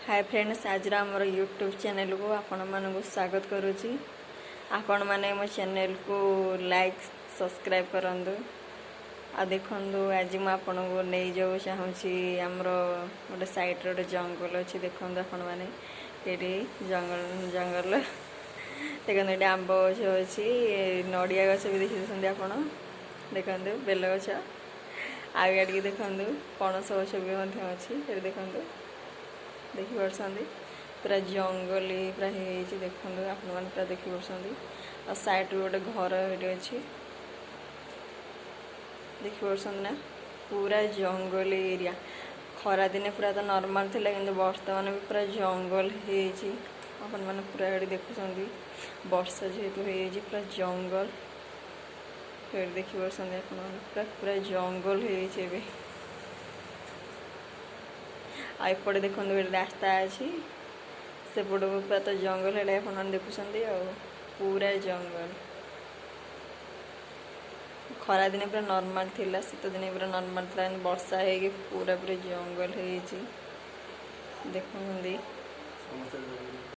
Hi friends, आज आमर YouTube channel को आपण मानक स्वागत करुच्ची। आपण मैंने मो चैनल को लाइक सब्सक्राइब करंदु। आ देखंदु आज मैं आपन को नहीं जाऊ चाहूँगी आमर गोटे साइड रे जंगल अच्छी। देखंदु आपण मैंने ये जंगल देखते ये आंब गछ अच्छी, नड़िया गछ भी देखी आप देखते, बेल गछ आगे देखंदु पणस गछ भी अच्छी। देखंदु देखी पार्टी पूरा जंगल पूरा देखो आप पूरा देखी पार्टी। और साइड गोटे घर ये अच्छी देखी पार्टी ना, पूरा जंगल एरिया। खरा दिने पूरा तो नॉर्मल थिला कि बर्तमान भी पूरा जंगल अपन मैंने पूरा ये देखुं वर्षा जेहेतु हो पूरा जंगल ये देखी पार्टी पूरा पूरा जंगल हो। आईपटे देखो रास्ता अच्छी सेपट को पूरा तो जंगल है देखुं पूरा जंगल। खरा दिन पूरा नॉर्मल थिला, शीत दिन पूरा नॉर्मल था, वर्षा है पूरा पूरा जंगल है देखुं।